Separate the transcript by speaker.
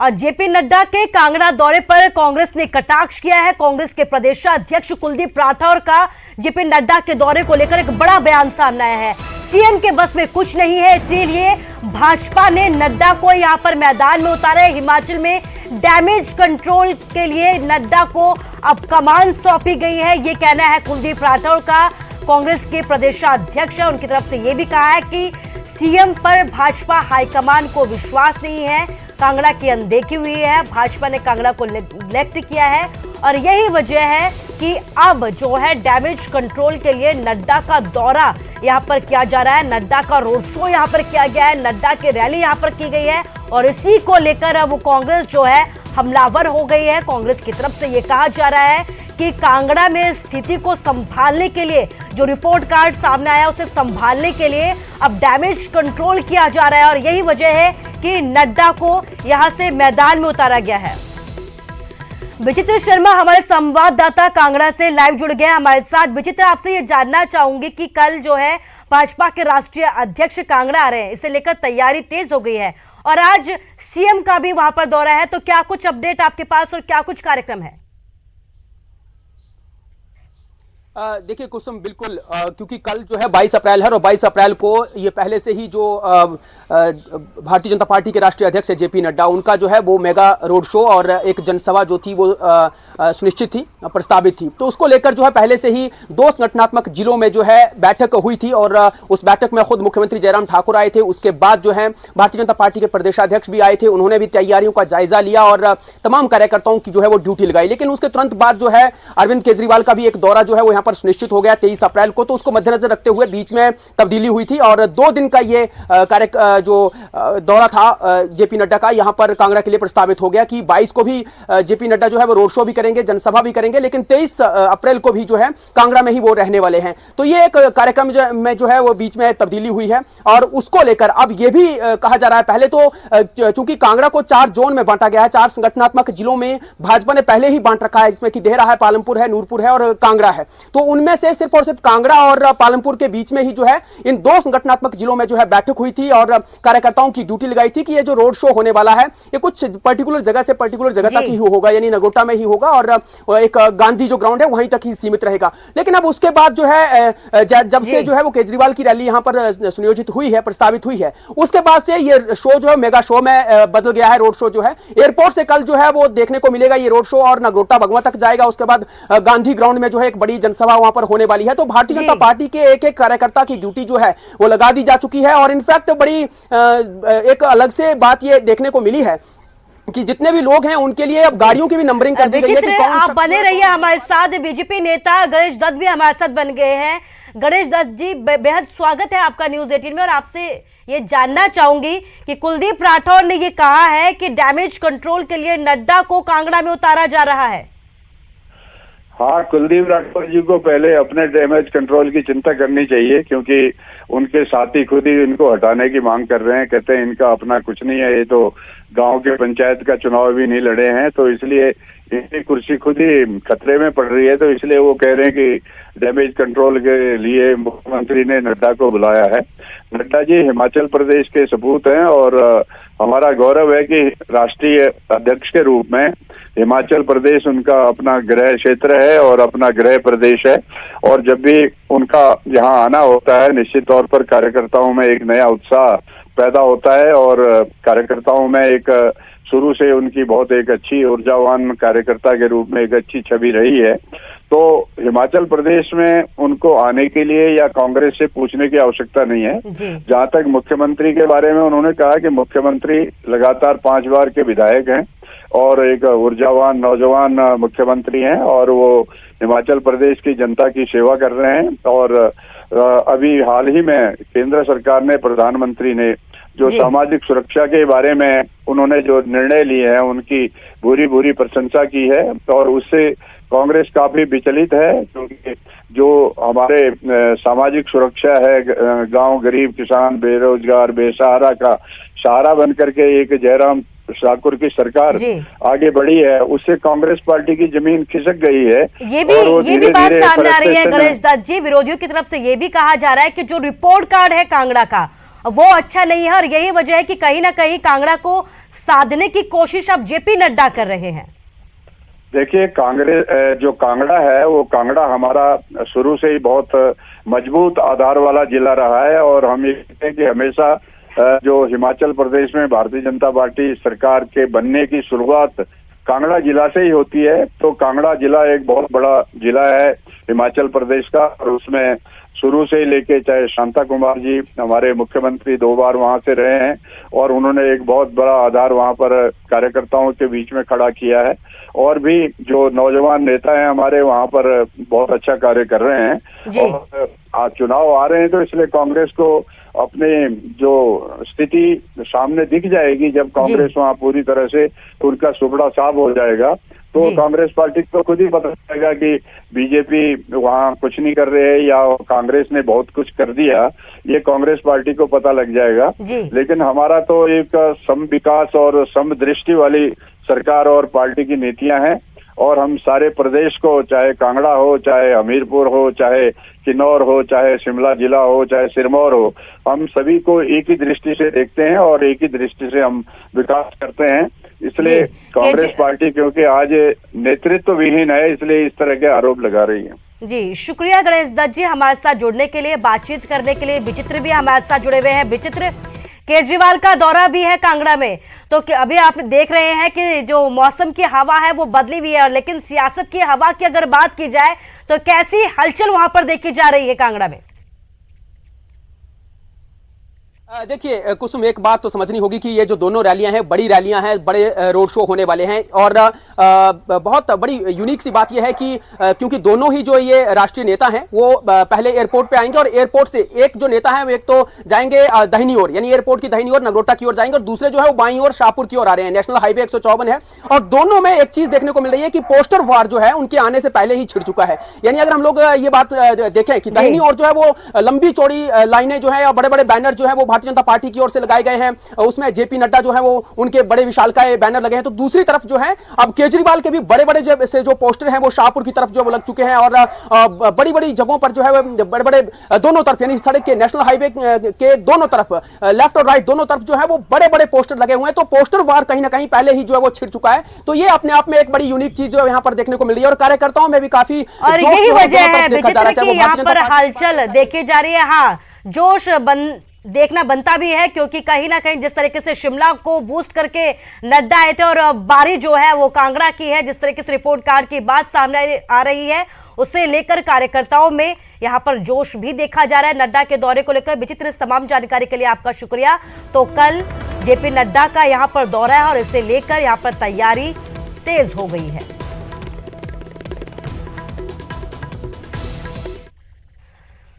Speaker 1: और जेपी नड्डा के कांगड़ा दौरे पर कांग्रेस ने कटाक्ष किया है। कांग्रेस के प्रदेशाध्यक्ष कुलदीप राठौर का जेपी नड्डा के दौरे को लेकर एक बड़ा बयान सामने आया है। सीएम के बस में कुछ नहीं है, इसीलिए भाजपा ने नड्डा को यहां पर मैदान में उतारा है। हिमाचल में डैमेज कंट्रोल के लिए नड्डा को अब कमान सौंपी गई है, ये कहना है कुलदीप राठौर का। कांग्रेस के प्रदेशाध्यक्ष उनकी तरफ से यह भी कहा है कि सीएम पर भाजपा हाईकमान को विश्वास नहीं है, कांगड़ा की अनदेखी हुई है, भाजपा ने कांगड़ा को नेग्लेक्ट किया है और यही वजह है कि अब जो है डैमेज कंट्रोल के लिए नड्डा का दौरा यहां पर किया जा रहा है, नड्डा का रोड शो यहां पर किया गया है, नड्डा की रैली यहां पर की गई है और इसी को लेकर अब कांग्रेस जो है हमलावर हो गई है। कांग्रेस की तरफ से यह कहा जा रहा है कि कांगड़ा में स्थिति को संभालने के लिए जो रिपोर्ट कार्ड सामने आया उसे संभालने के लिए अब डैमेज कंट्रोल किया जा रहा है और यही वजह है कि नड्डा को यहां से मैदान में उतारा गया है। विचित्र शर्मा हमारे संवाददाता कांगड़ा से लाइव जुड़ गए हमारे साथ। विचित्र, आपसे ये जानना चाहूंगी कि कल जो है भाजपा के राष्ट्रीय अध्यक्ष कांगड़ा आ रहे हैं, इसे लेकर तैयारी तेज हो गई है और आज सीएम का भी वहां पर दौरा है, तो क्या कुछ अपडेट आपके पास और क्या कुछ कार्यक्रम है?
Speaker 2: देखिए कुसुम, बिल्कुल क्योंकि कल जो है 22 अप्रैल है और 22 अप्रैल को ये पहले से ही जो भारतीय जनता पार्टी के राष्ट्रीय अध्यक्ष है जेपी नड्डा, उनका जो है वो मेगा रोड शो और एक जनसभा जो थी वो सुनिश्चित थी, प्रस्तावित थी। तो उसको लेकर जो है पहले से ही 2 संगठनात्मक जिलों में जो है बैठक हुई थी और उस बैठक में खुद मुख्यमंत्री जयराम ठाकुर आए थे। उसके बाद जो है भारतीय जनता पार्टी के प्रदेशाध्यक्ष भी आए थे, उन्होंने भी तैयारियों का जायजा लिया और तमाम कार्यकर्ताओं की जो है वो ड्यूटी लगाई। लेकिन उसके तुरंत बाद जो है अरविंद केजरीवाल का भी एक दौरा जो है वो यहाँ पर सुनिश्चित हो गया 23 अप्रैल को, तो उसको मद्देनजर रखते हुए बीच में तब्दीली हुई थी और 2 दिन का ये दौरा था जेपी नड्डा का यहाँ पर कांगड़ा के लिए प्रस्तावित हो गया कि 22 को भी जेपी नड्डा जो है वो रोड शो भी करेंगे, जनसभा भी करेंगे, लेकिन 23 अप्रैल को भी जो है कांगड़ा में ही वो रहने वाले हैं। तो ये एक कार्यक्रम में जो है वो बीच में तब्दीली हुई है और उसको लेकर अब ये भी कहा जा रहा है, पहले तो चूंकि कांगड़ा को 4 जोन में बांटा गया है, 4 संगठनात्मक जिलों में भाजपा ने पहले ही बांट रखा है, जिसमें कि देहरा है, पालमपुर है, नूरपुर है और कांगड़ा है। तो उनमें से सिर्फ और सिर्फ कांगड़ा और पालमपुर के बीच में ही जो है इन 2 संगठनात्मक जिलों में जो है बैठक हुई थी और कार्यकर्ताओं की ड्यूटी लगाई थी कि ये जो रोड शो होने वाला है ये कुछ पर्टिकुलर जगह से पर्टिकुलर जगह तक ही होगा, यानी नगोटा में ही होगा और एक गांधी जो ग्राउंड है वहीं तक ही सीमित रहेगा। लेकिन अब उसके बाद जो है जब से जो है वो केजरीवाल की रैली यहां पर सुनियोजित हुई है, प्रस्तावित हुई है, उसके बाद से ये शो जो है मेगा शो में बदल गया है। रोड शो जो है एयरपोर्ट से कल जो है वो देखने को मिलेगा ये रोड शो और नगरोटा भगवा तक जाएगा। उसके बाद गांधी ग्राउंड में जो है एक बड़ी जनसभा वहां पर होने वाली है। तो भारतीय जनता पार्टी के एक एक कार्यकर्ता की ड्यूटी जो है वो लगा दी जा चुकी है और इनफैक्ट बड़ी एक अलग से बात ये देखने को मिली है कि जितने भी लोग हैं उनके लिए अब गाड़ियों की भी नंबरिंग कर दी गई है कि कौन।
Speaker 1: आप बने रहिए हमारे साथ। बीजेपी नेता गणेश दत्त भी हमारे साथ बन गए हैं। गणेश दत्त जी, बेहद स्वागत है आपका न्यूज 18 में और आपसे ये जानना चाहूंगी कि कुलदीप राठौर ने ये कहा है कि डैमेज कंट्रोल के लिए नड्डा को कांगड़ा में उतारा जा रहा है।
Speaker 3: हाँ, कुलदीप राठौर जी को पहले अपने डैमेज कंट्रोल की चिंता करनी चाहिए, क्योंकि उनके साथी खुद ही इनको हटाने की मांग कर रहे हैं। कहते हैं इनका अपना कुछ नहीं है, ये तो गांव के पंचायत का चुनाव भी नहीं लड़े हैं, तो इसलिए इनकी कुर्सी खुद ही खतरे में पड़ रही है। तो इसलिए वो कह रहे हैं कि डैमेज कंट्रोल के लिए मुख्यमंत्री ने नड्डा को बुलाया है। नड्डा जी हिमाचल प्रदेश के सपूत हैं और हमारा गौरव है कि राष्ट्रीय अध्यक्ष के रूप में हिमाचल प्रदेश उनका अपना गृह क्षेत्र है और अपना गृह प्रदेश है और जब भी उनका यहाँ आना होता है निश्चित तौर पर कार्यकर्ताओं में एक नया उत्साह पैदा होता है और कार्यकर्ताओं में एक शुरू से उनकी बहुत एक अच्छी ऊर्जावान कार्यकर्ता के रूप में एक अच्छी छवि रही है। तो हिमाचल प्रदेश में उनको आने के लिए या कांग्रेस से पूछने की आवश्यकता नहीं है। जहां तक मुख्यमंत्री के बारे में उन्होंने कहा कि मुख्यमंत्री लगातार 5 बार के विधायक हैं और एक ऊर्जावान नौजवान मुख्यमंत्री हैं और वो हिमाचल प्रदेश की जनता की सेवा कर रहे हैं। और अभी हाल ही में केंद्र सरकार ने, प्रधानमंत्री ने जो सामाजिक सुरक्षा के बारे में उन्होंने जो निर्णय लिए हैं उनकी भूरी प्रशंसा की है और उससे कांग्रेस काफी विचलित है, क्योंकि जो हमारे सामाजिक सुरक्षा है, गांव गरीब किसान बेरोजगार बेसहारा का सहारा बन करके एक जयराम ठाकुर की सरकार आगे बढ़ी है, उससे कांग्रेस पार्टी की जमीन खिसक गई है।
Speaker 1: ये भी बात सामने आ रही है गणेश दत्त जी, विरोधियों की तरफ से ये भी कहा जा रहा है कि जो रिपोर्ट कार्ड है कांगड़ा का वो अच्छा नहीं है और यही वजह है कि कहीं ना कहीं कांगड़ा को साधने की कोशिश अब जेपी नड्डा कर रहे हैं?
Speaker 3: देखिए, कांग्रेस जो कांगड़ा है, वो कांगड़ा हमारा शुरू से ही बहुत मजबूत आधार वाला जिला रहा है। और हम ये कहते हैं कि हमेशा जो हिमाचल प्रदेश में भारतीय जनता पार्टी सरकार के बनने की शुरुआत कांगड़ा जिला से ही होती है। तो कांगड़ा जिला एक बहुत बड़ा जिला है हिमाचल प्रदेश का, और उसमें शुरू से ही लेके चाहे शांता कुमार जी हमारे मुख्यमंत्री 2 बार वहां से रहे हैं, और उन्होंने एक बहुत बड़ा आधार वहां पर कार्यकर्ताओं के बीच में खड़ा किया है। और भी जो नौजवान नेता हैं हमारे वहां पर बहुत अच्छा कार्य कर रहे हैं। और आज चुनाव आ रहे हैं, तो इसलिए कांग्रेस को अपने जो स्थिति सामने दिख जाएगी जब कांग्रेस वहां पूरी तरह से उनका सुबड़ा साफ हो जाएगा, तो कांग्रेस पार्टी को खुद ही पता चलेगा कि बीजेपी वहां कुछ नहीं कर रहे हैं या कांग्रेस ने बहुत कुछ कर दिया। ये कांग्रेस पार्टी को पता लग जाएगा। लेकिन हमारा तो एक सम विकास और सम दृष्टि वाली सरकार और पार्टी की नीतियां हैं, और हम सारे प्रदेश को, चाहे कांगड़ा हो, चाहे हमीरपुर हो, चाहे किन्नौर हो, चाहे शिमला जिला हो, चाहे सिरमौर हो, हम सभी को एक ही दृष्टि से देखते हैं और एक ही दृष्टि से हम विकास करते हैं। इसलिए कांग्रेस पार्टी क्योंकि आज नेतृत्व विहीन है, इसलिए इस तरह के आरोप लगा रही है।
Speaker 1: जी, शुक्रिया गणेश दत्त जी हमारे साथ जुड़ने के लिए, बातचीत करने के लिए। विचित्र भी हमारे साथ जुड़े हुए हैं। विचित्र, केजरीवाल का दौरा भी है कांगड़ा में, तो अभी आप देख रहे हैं कि जो मौसम की हवा है वो बदली हुई है, लेकिन सियासत की हवा की अगर बात की जाए तो कैसी हलचल वहां पर देखी जा रही है कांगड़ा में?
Speaker 2: देखिए कुसुम, एक बात तो समझनी होगी कि ये जो दोनों रैलियां हैं बड़ी रैलियां हैं, बड़े रोड शो होने वाले हैं। और बहुत बड़ी यूनिक सी बात यह है कि क्योंकि दोनों ही जो ये राष्ट्रीय नेता हैं वो पहले एयरपोर्ट पे आएंगे, और एयरपोर्ट से एक जो नेता है वो एक तो जाएंगे दाहिनी ओर, यानी एयरपोर्ट की दाहिनी ओर नगरोटा की ओर जाएंगे, और दूसरे जो है वो बाईं ओर शाहपुर की ओर आ रहे हैं। नेशनल हाईवे 154 है, और दोनों में एक चीज देखने को मिल रही है कि पोस्टर वार जो है उनके आने से पहले ही छिड़ चुका है। यानी अगर हम लोग ये बात देखें कि दाहिनी ओर जो है वो लंबी चौड़ी लाइनें जो है, बड़े बड़े बैनर जो है वो भारतीय जनता पार्टी की ओर से लगाए गए हैं, उसमें जेपी नड्डा जो है वो उनके बड़े विशालकाय बैनर लगे हैं। तो दूसरी तरफ जो है अब केजरीवाल के भी बड़े बड़े जो पोस्टर हैं वो शाहपुर की तरफ जो लग चुके हैं, और बड़ी बड़ी जगहों पर जो है बड़े बड़े दोनों तरफ, यानी सड़क के नेशनल हाईवे के दोनों तरफ, लेफ्ट और राइट दोनों तरफ जो है वो बड़े बड़े पोस्टर लगे हुए हैं। तो पोस्टर वार कहीं ना कहीं पहले ही जो है वो छिड़ चुका है। तो ये अपने आप में एक बड़ी यूनिक चीज जो है यहाँ पर देखने को मिल रही है, और कार्यकर्ताओं में भी काफी, और यही वजह है
Speaker 1: यहाँ पर हलचल देखी जा रही है। हाँ, जोश देखना बनता भी है, क्योंकि कहीं ना कहीं जिस तरीके से शिमला को बूस्ट करके नड्डा आए थे, और बारी जो है वो कांगड़ा की है, जिस तरीके से रिपोर्ट कार्ड की बात सामने आ रही है, उसे लेकर कार्यकर्ताओं में यहां पर जोश भी देखा जा रहा है नड्डा के दौरे को लेकर। विचित्र, इस तमाम जानकारी के लिए आपका शुक्रिया। तो कल जेपी नड्डा का यहां पर दौरा है, और इसे लेकर यहां पर तैयारी तेज हो गई है।